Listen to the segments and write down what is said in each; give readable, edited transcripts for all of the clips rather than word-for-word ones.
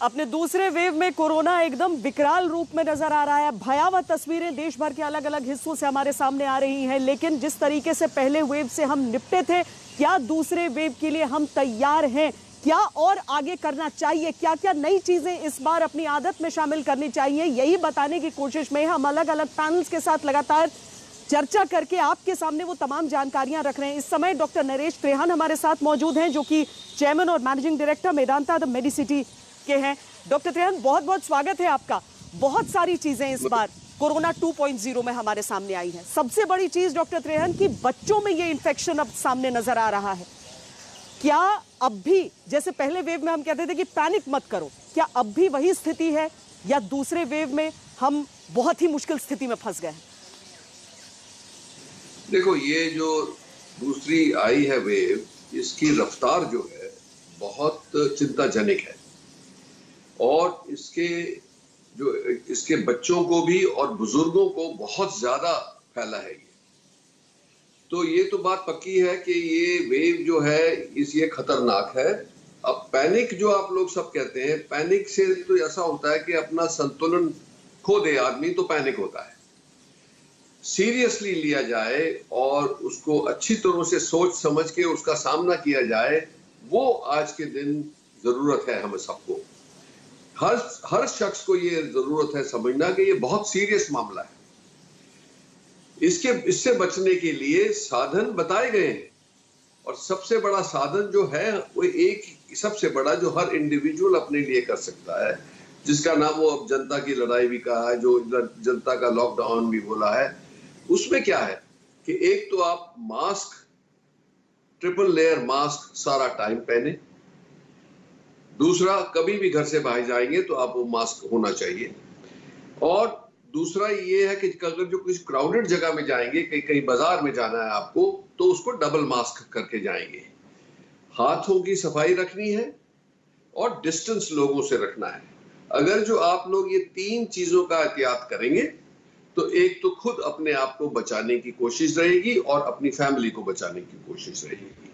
अपने दूसरे वेव में कोरोना एकदम विकराल रूप में नजर आ रहा है। भयावह तस्वीरें देश भर के अलग अलग हिस्सों से हमारे सामने आ रही हैं। लेकिन जिस तरीके से पहले वेव से हम निपटे थे, क्या दूसरे वेव के लिए हम तैयार हैं? क्या और आगे करना चाहिए? क्या क्या नई चीजें इस बार अपनी आदत में शामिल करनी चाहिए? यही बताने की कोशिश में हम अलग अलग पैनल्स के साथ लगातार चर्चा करके आपके सामने वो तमाम जानकारियां रख रहे हैं। इस समय डॉक्टर नरेश त्रेहन हमारे साथ मौजूद हैं, जो कि चेयरमैन और managing director Medanta the Medicity के हैं। डॉक्टर त्रेहन, बहुत बहुत स्वागत है आपका। बहुत सारी चीजें इस बार कोरोना 2.0 में हमारे सामने आई हैं। सबसे बड़ी चीज डॉक्टर त्रेहन की बच्चों में ये इन्फेक्शन अब सामने नजर आ रहा है। क्या अब भी, जैसे पहले वेव में हम कहते थे कि पैनिक मत करो, क्या अब भी वही स्थिति है या दूसरे वेव में हम बहुत ही मुश्किल स्थिति में फंस गए हैं? देखो, ये जो दूसरी आई है वेव, इसकी रफ्तार जो है बहुत चिंताजनक है और इसके बच्चों को भी और बुजुर्गों को बहुत ज्यादा फैला है। तो ये तो बात पक्की है कि ये वेव जो है ये खतरनाक है। अब पैनिक जो आप लोग सब कहते हैं, पैनिक से तो ऐसा होता है कि अपना संतुलन खो दे आदमी तो पैनिक होता है। सीरियसली लिया जाए और उसको अच्छी तरह से सोच समझ के उसका सामना किया जाए, वो आज के दिन जरूरत है हमें सबको। हर शख्स को ये जरूरत है समझना कि ये बहुत सीरियस मामला है। इससे बचने के लिए साधन बताए गए हैं और सबसे बड़ा साधन जो है वो एक सबसे बड़ा जो हर इंडिविजुअल अपने लिए कर सकता है, जिसका नाम वो अब जनता की लड़ाई भी कहा है, जो जनता का लॉकडाउन भी बोला है। उसमें क्या है कि एक तो आप मास्क, ट्रिपल लेयर मास्क सारा टाइम पहने। दूसरा, कभी भी घर से बाहर जाएंगे तो आप वो मास्क होना चाहिए। और दूसरा ये है कि अगर जो किसी क्राउडेड जगह में जाएंगे, कहीं बाजार में जाना है आपको, तो उसको डबल मास्क करके जाएंगे। हाथों की सफाई रखनी है और डिस्टेंस लोगों से रखना है। अगर जो आप लोग ये तीन चीजों का एहतियात करेंगे तो एक तो खुद अपने आप को बचाने की कोशिश रहेगी और अपनी फैमिली को बचाने की कोशिश रहेगी।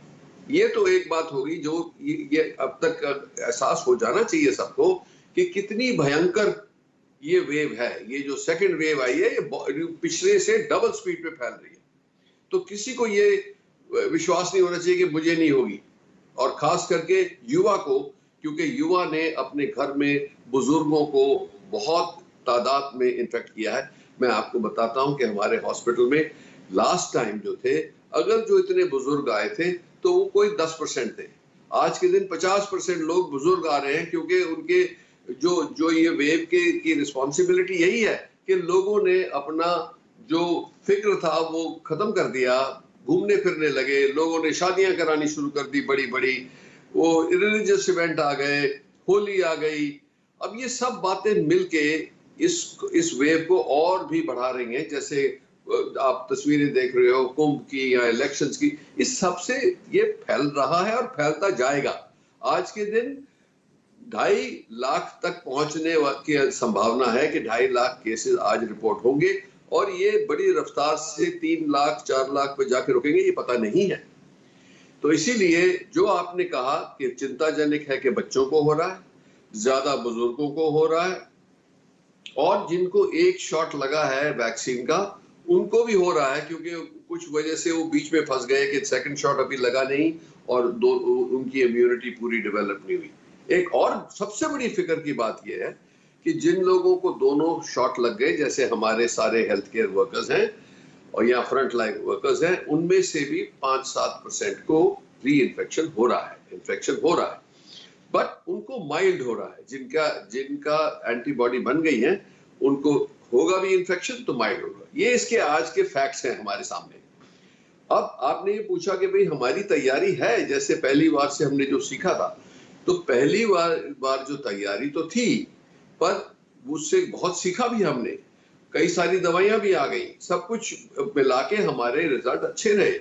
ये तो एक बात होगी जो ये अब तक एहसास हो जाना चाहिए सबको कि कितनी भयंकर ये वेव है। ये जो सेकंड वेव आई है, ये पिछले से डबल स्पीड पे फैल रही है। तो किसी को ये विश्वास नहीं होना चाहिए कि मुझे नहीं होगी, और खास करके युवा को, क्योंकि युवा ने अपने घर में बुजुर्गों को बहुत तादाद में इन्फेक्ट किया है। मैं आपको बताता हूं कि हमारे हॉस्पिटल में लास्ट टाइम जो थे, अगर जो इतने बुजुर्ग आए थे तो वो कोई 10% थे। आज के दिन 50% लोग बुजुर्ग आ रहे हैं, क्योंकि उनके जो ये वेव की रिस्पॉन्सिबिलिटी यही है कि लोगों ने अपना जो फिक्र था वो खत्म कर दिया, घूमने फिरने लगे, लोगों ने शादियां करानी शुरू कर दी बड़ी बड़ी, वो रिलीजियस इवेंट आ गए, होली आ गई। अब ये सब बातें मिलके इस वेव को और भी बढ़ा रही हैं। जैसे आप तस्वीरें देख रहे हो कुंभ की या इलेक्शंस की, इस सब से ये फैल रहा है और फैलता जाएगा। आज के दिन 2.5 लाख तक पहुंचने की संभावना है कि 2.5 लाख केसेस आज रिपोर्ट होंगे और ये बड़ी रफ्तार से 3 लाख 4 लाख पे जाके रुकेंगे, ये पता नहीं है। तो इसीलिए जो आपने कहा कि चिंताजनक है कि बच्चों को हो रहा है, ज्यादा बुजुर्गों को हो रहा है, और जिनको एक शॉट लगा है वैक्सीन का उनको भी हो रहा है, क्योंकि कुछ वजह से वो बीच में फंस गए कि सेकंड शॉट अभी लगा नहीं और उनकी इम्यूनिटी पूरी डेवलप नहीं हुई। एक और सबसे बड़ी फिक्र की बात यह है कि जिन लोगों को दोनों शॉट लग गए, जैसे हमारे सारे हेल्थ केयर वर्कर्स हैं और या फ्रंट लाइन वर्कर्स हैं, उनमें से भी 5-7% को री इन्फेक्शन हो रहा है, बट उनको माइल्ड हो रहा है। जिनका एंटीबॉडी बन गई है उनको होगा भी इन्फेक्शन तो माइल्ड होगा। ये इसके आज के फैक्ट्स हैं हमारे सामने। अब आपने ये पूछा कि भाई हमारी तैयारी है, जैसे पहली बार से हमने जो सीखा था, तो पहली बार जो तैयारी तो थी, पर उससे बहुत सीखा भी हमने। कई सारी दवाइयां भी आ गई, सब कुछ मिला के हमारे रिजल्ट अच्छे रहे।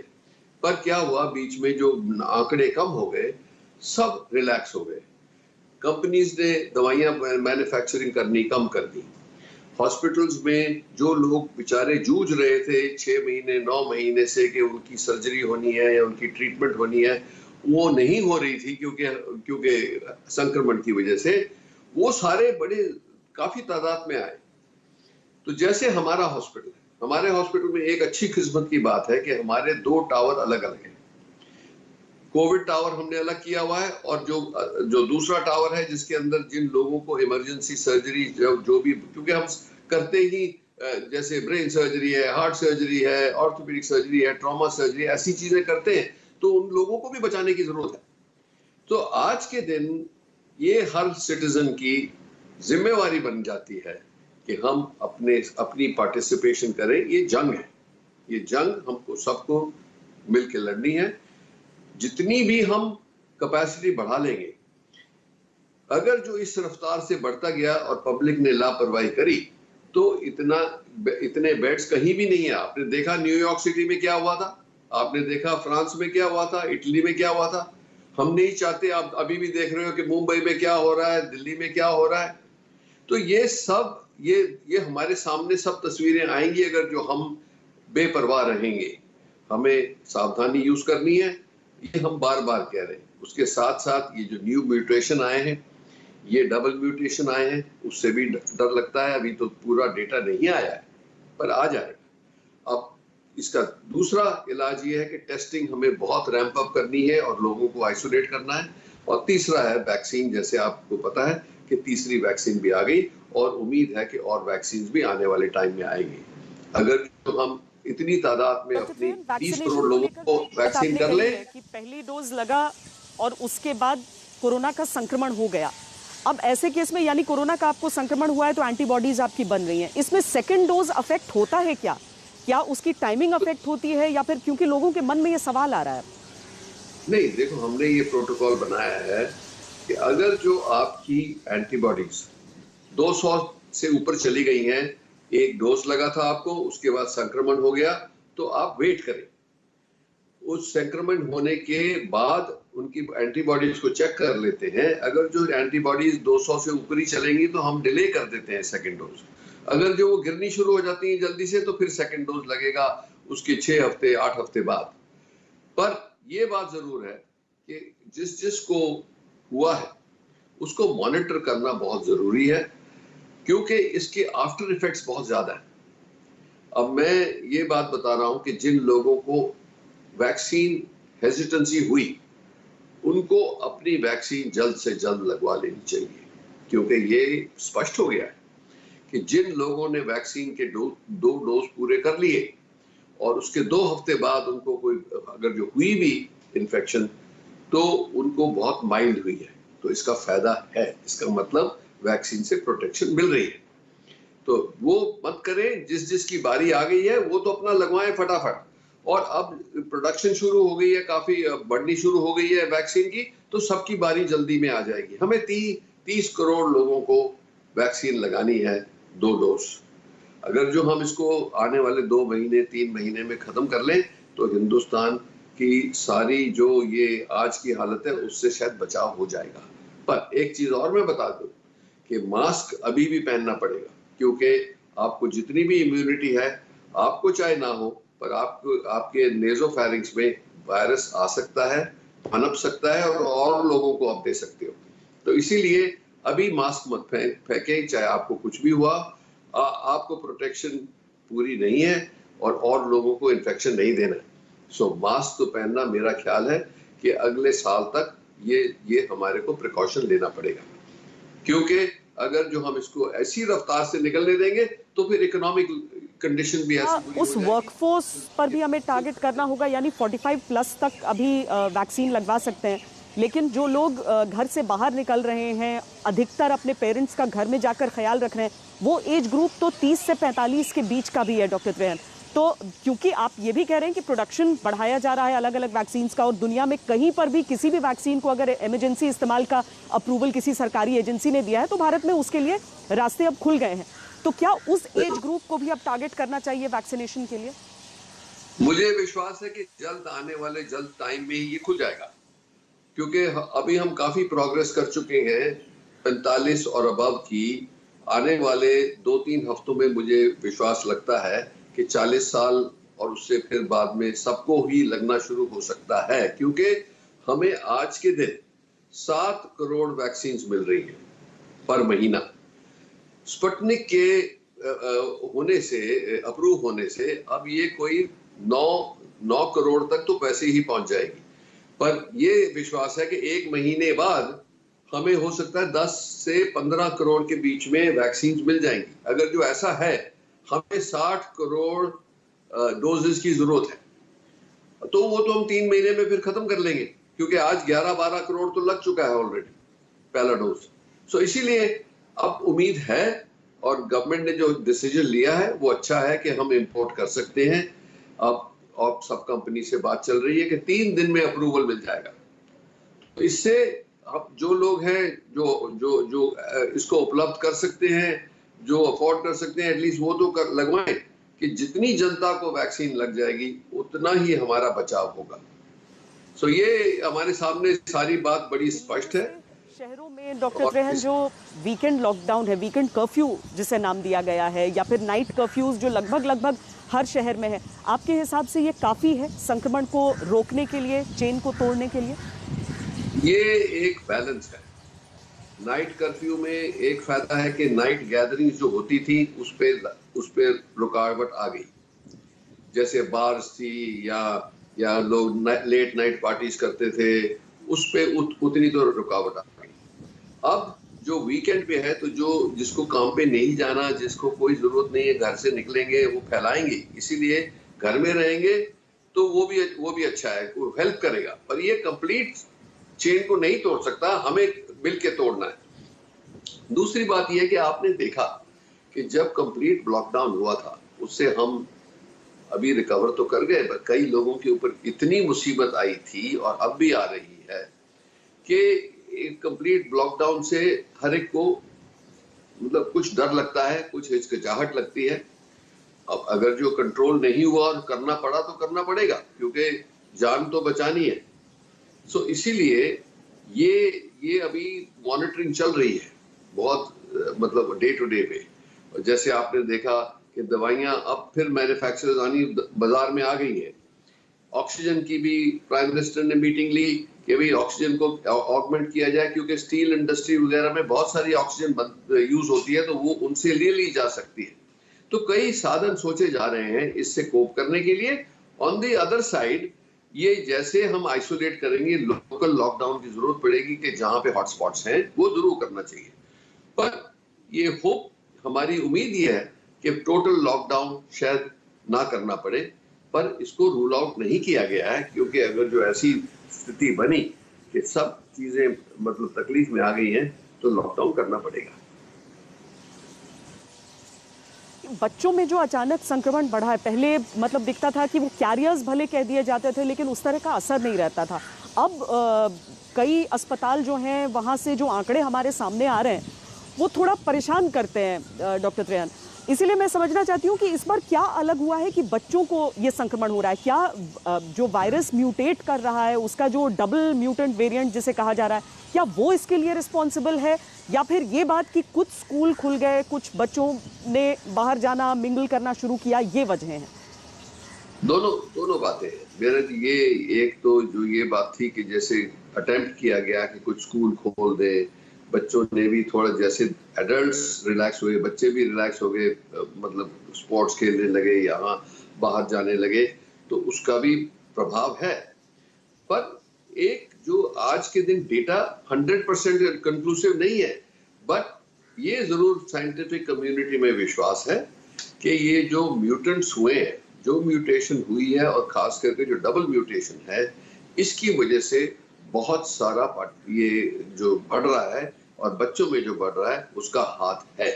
पर क्या हुआ, बीच में जो आंकड़े कम हो गए, सब रिलैक्स हो गए। कंपनीज ने दवाइयां मैन्युफैक्चरिंग करनी कम कर दी। हॉस्पिटल्स में जो लोग बेचारे जूझ रहे थे 6 महीने 9 महीने से कि उनकी सर्जरी होनी है या उनकी ट्रीटमेंट होनी है, वो नहीं हो रही थी क्योंकि संक्रमण की वजह से, वो सारे बड़े काफी तादाद में आए। तो जैसे हमारे हॉस्पिटल में एक अच्छी किस्मत की बात है कि हमारे 2 टावर अलग अलग हैं। कोविड टावर हमने अलग किया हुआ है, और जो दूसरा टावर है जिसके अंदर जिन लोगों को इमरजेंसी सर्जरी जो भी, क्योंकि हम करते ही जैसे ब्रेन सर्जरी है, हार्ट सर्जरी है, ऑर्थोपेडिक सर्जरी है, ट्रॉमा सर्जरी, ऐसी चीजें करते हैं, तो उन लोगों को भी बचाने की जरूरत है। तो आज के दिन ये हर सिटीजन की जिम्मेवारी बन जाती है कि हम अपनी पार्टिसिपेशन करें। ये जंग हमको सबको मिलकर लड़नी है। जितनी भी हम कैपेसिटी बढ़ा लेंगे, अगर जो इस रफ्तार से बढ़ता गया और पब्लिक ने लापरवाही करी, तो इतने बेड्स कहीं भी नहीं है। आपने देखा न्यूयॉर्क सिटी में क्या हुआ था, आपने देखा फ्रांस में क्या हुआ था, इटली में क्या हुआ था। हम नहीं चाहते, आप अभी भी देख रहे हो कि मुंबई में क्या हो रहा है, दिल्ली में क्या हो रहा है। तो ये सब ये हमारे सामने सब तस्वीरें आएंगी अगर जो हम बेपरवाह रहेंगे। हमें सावधानी यूज करनी है, ये हम बार बार कह रहे हैं। उसके साथ साथ ये जो न्यू म्यूटेशन आए हैं, ये डबल म्यूटेशन आए हैं, उससे भी डर लगता है। अभी तो पूरा डेटा नहीं आया है, पर आ जाएगा। अब इसका दूसरा इलाज ये है कि टेस्टिंग हमें बहुत रैंप अप करनी है और लोगों को आइसोलेट करना है। और तीसरा है वैक्सीन। जैसे आपको पता है कि तीसरी वैक्सीन भी आ गई, और उम्मीद है कि और वैक्सीन भी आने वाले टाइम में आएंगी। अगर तो हम इतनी तादाद में अपनी 30 करोड़ लोगों को वैक्सीन कर ले। कि पहली डोज लगा और उसके बाद कोरोना का संक्रमण हो गया। अब ऐसे केस में यानी कोरोना का आपको संक्रमण हुआ है तो एंटीबॉडीज आपकी बन रही हैं। इसमें सेकंड डोज अफेक्ट होता है क्या उसकी टाइमिंग अफेक्ट होती है, या फिर क्योंकि लोगों के मन में ये सवाल आ रहा है? नहीं, देखो, हमने ये प्रोटोकॉल बनाया है कि अगर जो आपकी एंटीबॉडीज 200 से ऊपर चली गई हैं, एक डोज लगा था आपको, उसके बाद संक्रमण हो गया, तो आप वेट करें। उस संक्रमण होने के बाद उनकी एंटीबॉडीज को चेक कर लेते हैं। अगर जो एंटीबॉडीज 200 से ऊपर ही चलेंगी तो हम डिले कर देते हैं सेकंड डोज। अगर जो वो गिरनी शुरू हो जाती है जल्दी से, तो फिर सेकंड डोज लगेगा उसके 6 हफ्ते 8 हफ्ते बाद। पर ये बात जरूर है कि जिसको हुआ है उसको मॉनिटर करना बहुत जरूरी है, क्योंकि इसके आफ्टर इफेक्ट्स बहुत ज्यादा है। अब मैं ये बात बता रहा हूं कि जिन लोगों को वैक्सीन हेजिटेंसी हुई, उनको अपनी वैक्सीन जल्द से जल्द लगवा लेनी चाहिए, क्योंकि ये स्पष्ट हो गया है कि जिन लोगों ने वैक्सीन के 2 डोज पूरे कर लिए और उसके 2 हफ्ते बाद उनको कोई अगर जो हुई भी इन्फेक्शन, तो उनको बहुत माइल्ड हुई है। तो इसका फायदा है, इसका मतलब वैक्सीन से प्रोटेक्शन मिल रही है। तो वो मत करें, जिसकी बारी आ गई है वो तो अपना लगवाएं फटाफट। और अब प्रोडक्शन शुरू हो गई है, काफी बढ़नी शुरू हो गई है वैक्सीन की, तो सबकी बारी जल्दी में आ जाएगी। हमें 30 करोड़ लोगों को वैक्सीन लगानी है, 2 डोज। अगर जो हम इसको आने वाले 2 महीने 3 महीने में खत्म कर लें, तो हिंदुस्तान की सारी जो ये आज की हालत है उससे शायद बचाव हो जाएगा। पर एक चीज और मैं बता दूं कि मास्क अभी भी पहनना पड़ेगा, क्योंकि आपको जितनी भी इम्यूनिटी है, आपको चाहे ना हो, पर आपके नेजोफैरिंग्स में वायरस आ सकता है, पनप सकता है, और लोगों को आप दे सकते हो। तो इसीलिए अभी मास्क मत फेंकें, चाहे आपको कुछ भी हुआ। आपको प्रोटेक्शन पूरी नहीं है और लोगों को इन्फेक्शन नहीं देना है। सो मास्क तो पहनना, मेरा ख्याल है कि अगले साल तक ये हमारे को प्रिकॉशन लेना पड़ेगा, क्योंकि अगर जो हम इसको ऐसी रफ्तार से निकलने देंगे तो फिर इकोनॉमिक कंडीशन भी ऐसी उस वर्कफोर्स पर भी हमें टारगेट करना होगा। यानी 45 प्लस तक अभी वैक्सीन लगवा सकते हैं, लेकिन जो लोग घर से बाहर निकल रहे हैं, अधिकतर अपने पेरेंट्स का घर में जाकर ख्याल रख रहे हैं, वो एज ग्रुप तो 30 से 45 के बीच का भी है डॉक्टर त्रेहन। तो क्योंकि आप ये भी कह रहे हैं कि प्रोडक्शन बढ़ाया जा रहा है अलग अलग वैक्सीन का, और दुनिया में कहीं पर भी किसी भी वैक्सीन को अगर इमरजेंसी इस्तेमाल का अप्रूवल किसी सरकारी एजेंसी ने दिया है, तो भारत में उसके लिए रास्ते अब खुल गए हैं। तो क्या उस एज ग्रुप को भी अब टारगेट करना चाहिए वैक्सीनेशन के लिए? मुझे विश्वास है कि जल्द आने वाले जल्द टाइम में ही ये खुल जाएगा, क्योंकि अभी हम काफी प्रोग्रेस कर चुके हैं 45 और अबव की। आने वाले 2-3 हफ्तों में मुझे विश्वास लगता है कि 40 साल और उससे फिर बाद में सबको ही लगना शुरू हो सकता है, क्योंकि हमें आज के दिन 7 करोड़ वैक्सीन मिल रही हैं। पर महीना। स्पुतनिक के होने से, अप्रूव होने से अब ये कोई 9 करोड़ तक तो पैसे ही पहुंच जाएगी। पर ये विश्वास है कि 1 महीने बाद हमें हो सकता है 10 से 15 करोड़ के बीच में वैक्सीन मिल जाएंगी। अगर जो ऐसा है, हमें 60 करोड़ डोजेस की जरूरत है, तो वो तो हम 3 महीने में फिर खत्म कर लेंगे, क्योंकि आज 11-12 करोड़ तो लग चुका है ऑलरेडी पहला डोज। सो इसीलिए अब उम्मीद है, और गवर्नमेंट ने जो डिसीजन लिया है वो अच्छा है कि हम इंपोर्ट कर सकते हैं। अब सब कंपनी से बात चल रही है कि 3 दिन में अप्रूवल मिल जाएगा। तो इससे अब जो लोग हैं जो इसको उपलब्ध कर सकते हैं, जो अफोर्ड कर सकते हैं, एटलीस्ट वो तो लगवाएं कि जितनी जनता को वैक्सीन लग जाएगी उतना ही हमारा बचाव होगा। सो ये हमारे सामने सारी बात बड़ी स्पष्ट है। शहरों में डॉक्टर त्रेहन जो वीकेंड लॉकडाउन है, वीकेंड कर्फ्यू जिसे नाम दिया गया है, या फिर नाइट कर्फ्यूज जो लगभग हर शहर में है, आपके हिसाब से ये काफी है संक्रमण को रोकने के लिए, चेन को तोड़ने के लिए? ये एक बैलेंस है। नाइट कर्फ्यू में एक फायदा है कि नाइट गैदरिंग जो होती थी उस पे रुकावट आ गई, जैसे बार्स थी या लोग लेट नाइट पार्टीज करते थे, उस पे उतनी तो रुकावट आ गई। अब जो वीकेंड पे है, तो जिसको काम पे नहीं जाना, जिसको कोई जरूरत नहीं है, घर से निकलेंगे, वो फैलाएंगे, इसीलिए घर में रहेंगे, तो वो भी अच्छा है, वो हेल्प करेगा। पर ये कंप्लीट चेन को नहीं तोड़ सकता, हमें मिलके तोड़ना है। दूसरी बात यह है कि आपने देखा कि जब कंप्लीट लॉकडाउन हुआ था, उससे हम अभी रिकवर तो कर गए, पर कई लोगों के ऊपर इतनी मुसीबत आई थी और अब भी आ रही है कि कंप्लीट लॉकडाउन से हर एक को मतलब कुछ डर लगता है, कुछ हिचकिचाहट लगती है। अब अगर जो कंट्रोल नहीं हुआ और करना पड़ा तो करना पड़ेगा, क्योंकि जान तो बचानी है। सो इसीलिए ये अभी मॉनिटरिंग चल रही है बहुत, मतलब डे टू डे पे। जैसे आपने देखा कि दवाइयां अब फिर मैन्युफैक्चरर्स आनी बाजार में आ गई है। ऑक्सीजन की भी प्राइम मिनिस्टर ने मीटिंग ली कि भाई ऑक्सीजन को ऑगमेंट किया जाए, क्योंकि स्टील इंडस्ट्री वगैरह में बहुत सारी ऑक्सीजन यूज होती है, तो वो उनसे ले ली जा सकती है। तो कई साधन सोचे जा रहे हैं इससे कोप करने के लिए। ऑन द अदर साइड, ये जैसे हम आइसोलेट करेंगे, लोकल लॉकडाउन की जरूरत पड़ेगी कि जहां पे हॉटस्पॉट्स हैं वो जरूर करना चाहिए। पर ये होप, हमारी उम्मीद ये है कि टोटल लॉकडाउन शायद ना करना पड़े, पर इसको रूल आउट नहीं किया गया है, क्योंकि अगर जो ऐसी स्थिति बनी कि सब चीजें मतलब तकलीफ में आ गई हैं, तो लॉकडाउन करना पड़ेगा। बच्चों में जो अचानक संक्रमण बढ़ा है, पहले मतलब दिखता था कि वो कैरियर्स भले कह दिए जाते थे, लेकिन उस तरह का असर नहीं रहता था। अब कई अस्पताल जो हैं, वहाँ से जो आंकड़े हमारे सामने आ रहे हैं, वो थोड़ा परेशान करते हैं डॉक्टर त्रेहन। इसीलिए मैं समझना चाहती हूँ कि इस बार क्या अलग हुआ है कि बच्चों को ये संक्रमण हो रहा है? क्या जो वायरस म्यूटेट कर रहा है, उसका जो डबल म्यूटेंट वेरिएंट जिसे कहा जा रहा है, क्या वो इसके लिए रिस्पॉन्सिबल है, या फिर ये बात कि कुछ स्कूल खुल गए, कुछ बच्चों ने बाहर जाना, मिंगल करना शुरू किया, ये वजह है? दोनों बातें हैं। मेरा ये एक तो जो ये बात थी कि जैसे अटेम्प्ट किया गया कि कुछ स्कूल खोल दे, बच्चों ने भी थोड़ा, जैसे एडल्ट्स रिलैक्स हुए, बच्चे भी रिलैक्स हो गए, मतलब स्पोर्ट्स खेलने लगे, यहाँ बाहर जाने लगे, तो उसका भी प्रभाव है। पर एक जो आज के दिन डेटा 100% कंक्लूसिव नहीं है, बट ये जरूर साइंटिफिक कम्युनिटी में विश्वास है कि ये जो म्यूटेंट्स हुए हैं, जो म्यूटेशन हुई है, और खास करके जो डबल म्यूटेशन है, इसकी वजह से बहुत सारा ये जो बढ़ रहा है, और बच्चों में जो बढ़ रहा है उसका हाथ है।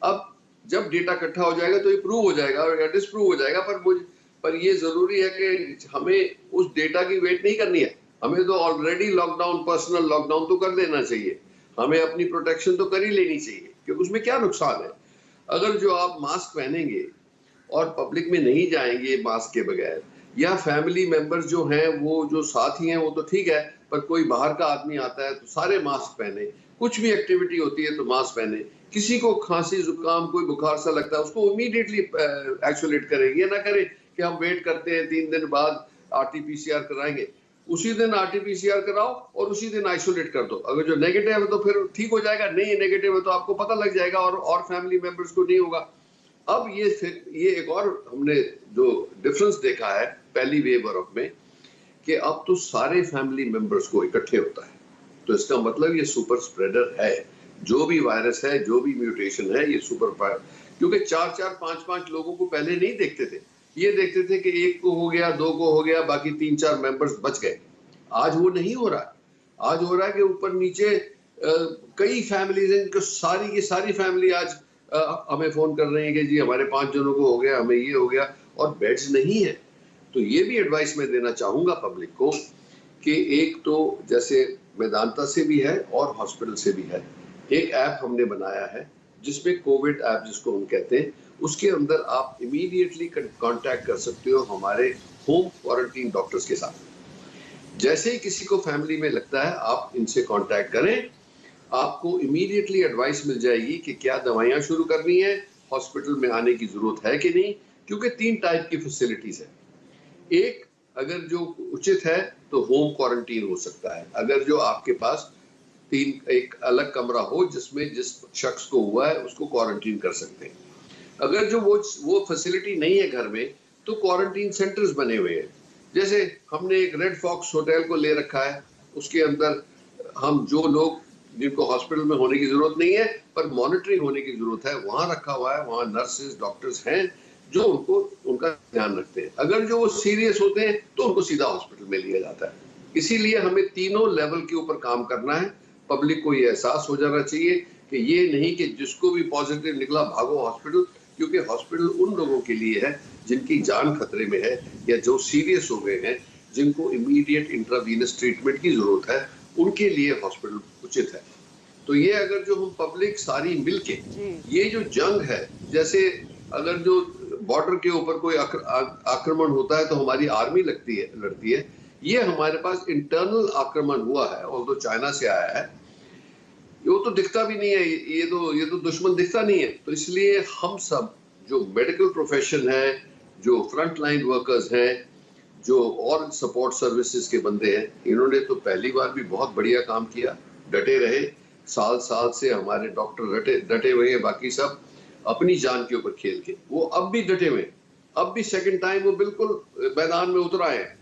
अब जब डेटा इकट्ठा हो जाएगा तो ये प्रूव हो जाएगा और डिस्प्रूव हो जाएगा, पर ये जरूरी है कि हमें उस डेटा की वेट नहीं करनी है। हमें तो ऑलरेडी लॉकडाउन, पर्सनल लॉकडाउन तो कर देना चाहिए, हमें अपनी प्रोटेक्शन तो कर ही लेनी चाहिए, क्योंकि उसमें क्या नुकसान है। अगर जो आप मास्क पहनेंगे और पब्लिक में नहीं जाएंगे मास्क के बगैर, या फैमिली मेंबर्स जो हैं वो जो साथी हैं वो तो ठीक है, पर कोई बाहर का आदमी आता है तो सारे मास्क पहने, कुछ भी एक्टिविटी होती है तो मास्क पहने। किसी को खांसी जुकाम कोई बुखार सा लगता है उसको इमीडिएटली आइसोलेट करें, ये ना करें कि हम वेट करते हैं 3 दिन बाद RT-PCR कराएंगे। उसी दिन आरटीपीसीआर कराओ और उसी दिन आइसोलेट कर दो। अगर जो नेगेटिव है तो फिर ठीक हो जाएगा, नहीं नेगेटिव है तो आपको पता लग जाएगा और फैमिली मेंबर्स को नहीं होगा। अब ये एक और हमने जो डिफरेंस देखा है पहली वेव में कि अब तो सारे फैमिली मेंबर्स को इकट्ठे होता है, तो इसका मतलब ये सुपर स्प्रेडर है। जो भी वायरस है, जो भी म्यूटेशन है, ये सुपर, क्योंकि 4-4, 5-5 लोगों को पहले नहीं देखते थे, ये देखते थे कि एक को हो गया, 2 को हो गया, बाकी 3-4 मेंबर्स बच गए। आज वो नहीं हो रहा। आज हो रहा है कि ऊपर नीचे कई फैमिलीज हैं कि सारी की सारी फैमिली आज हमें फोन कर रहे हैं कि जी हमारे 5 जनों को हो गया, हमें ये हो गया, और बेड्स नहीं है। तो ये भी एडवाइस मैं देना चाहूंगा पब्लिक को कि एक तो जैसे वेदांता से भी है और हॉस्पिटल से भी है, एक ऐप हमने बनाया है जिसमें कोविड ऐप जिसको हम कहते हैं, उसके अंदर आप इमीडिएटली कांटेक्ट कर सकते हो हमारे होम क्वारंटीन डॉक्टर्स के साथ। जैसे ही किसी को फैमिली में लगता है आप इनसे कांटेक्ट करें, आपको इमीडिएटली एडवाइस मिल जाएगी कि क्या दवाइयां शुरू करनी है, हॉस्पिटल में आने की जरूरत है कि नहीं, क्योंकि 3 टाइप की फैसिलिटीज है। एक, अगर जो उचित है तो होम क्वारंटीन हो सकता है, अगर जो आपके पास एक अलग कमरा हो जिसमें जिस शख्स को हुआ है उसको क्वारंटीन कर सकते हैं। अगर जो वो फैसिलिटी नहीं है घर में, तो क्वारंटीन सेंटर्स बने हुए हैं। जैसे हमने एक रेड फॉक्स होटल को ले रखा है, उसके अंदर हम जो लोग जिनको हॉस्पिटल में होने की जरूरत नहीं है पर मॉनिटरिंग होने की जरूरत है, वहां रखा हुआ है। वहां नर्सेज, डॉक्टर्स हैं जो उनका ध्यान रखते हैं। अगर जो वो सीरियस होते हैं तो उनको सीधा हॉस्पिटल में लिया जाता है। इसीलिए हमें तीनों लेवल के ऊपर काम करना है। पब्लिक को ये एहसास हो जाना चाहिए कि ये नहीं कि जिसको भी पॉजिटिव निकला भागो हॉस्पिटल, क्योंकि हॉस्पिटल उन लोगों के लिए है जिनकी जान खतरे में है या जो सीरियस हो गए हैं, जिनको इमीडिएट इंट्रावीनस ट्रीटमेंट की जरूरत है, उनके लिए हॉस्पिटल उचित है। तो ये अगर जो हम पब्लिक सारी मिलके ये जो जंग है, जैसे अगर जो बॉर्डर के ऊपर कोई आक्रमण होता है तो हमारी आर्मी लड़ती है, ये हमारे पास इंटरनल आक्रमण हुआ है और तो चाइना से आया है, वो तो दिखता भी नहीं है, ये तो दुश्मन दिखता नहीं है। तो इसलिए हम सब जो मेडिकल प्रोफेशन है, जो फ्रंट लाइन वर्कर्स हैं, जो और सपोर्ट सर्विसेज के बंदे हैं, इन्होंने तो पहली बार भी बहुत बढ़िया काम किया, डटे रहे। साल से हमारे डॉक्टर डटे हुए हैं, बाकी सब अपनी जान के ऊपर खेल के, वो अब भी डटे हुए, अब भी सेकंड टाइम वो बिल्कुल मैदान में उतर आए हैं।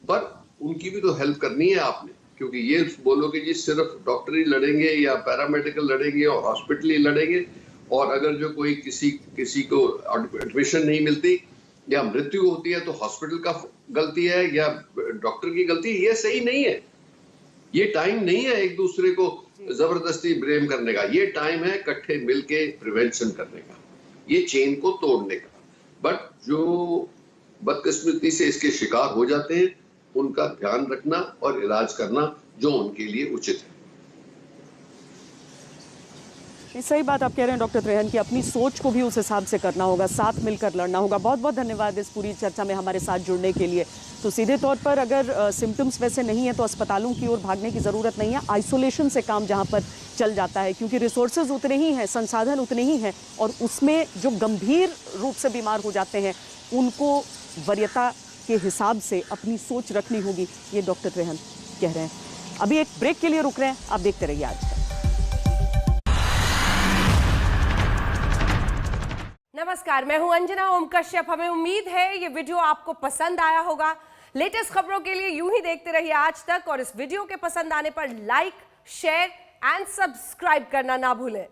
पर उनकी भी तो हेल्प करनी है आपने, क्योंकि ये बोलो कि जी सिर्फ डॉक्टर ही लड़ेंगे या पैरामेडिकल लड़ेंगे और हॉस्पिटल ही लड़ेंगे, और अगर जो कोई किसी को एडमिशन नहीं मिलती या मृत्यु होती है तो हॉस्पिटल का गलती है या डॉक्टर की गलती है, ये सही नहीं है। ये टाइम नहीं है एक दूसरे को जबरदस्ती ब्लेम करने का, ये टाइम है इकट्ठे मिलके प्रिवेंशन करने का, ये चेन को तोड़ने का। बट जो बदकिस्मती से इसके शिकार हो जाते हैं, उनका ध्यान रखना और इलाज करना जो उनके लिए उचित है। सही बात आप कह रहे हैं डॉक्टर त्रेहन की, अपनी सोच को भी उस हिसाब से करना होगा, साथ मिलकर लड़ना होगा। बहुत बहुत धन्यवाद इस पूरी चर्चा में हमारे साथ जुड़ने के लिए। तो सीधे तौर पर अगर सिम्टम्स वैसे नहीं है तो अस्पतालों की ओर भागने की ज़रूरत नहीं है, आइसोलेशन से काम जहां पर चल जाता है, क्योंकि रिसोर्सेज उतने ही हैं, संसाधन उतने ही हैं, और उसमें जो गंभीर रूप से बीमार हो जाते हैं उनको वरीयता के हिसाब से अपनी सोच रखनी होगी, ये डॉक्टर त्रेहन कह रहे हैं। अभी एक ब्रेक के लिए रुक रहे हैं, आप देखते रहिए आज का। नमस्कार, मैं हूं अंजना ओम कश्यप। हमें उम्मीद है ये वीडियो आपको पसंद आया होगा। लेटेस्ट खबरों के लिए यूं ही देखते रहिए आज तक, और इस वीडियो के पसंद आने पर लाइक, शेयर एंड सब्सक्राइब करना ना भूलें।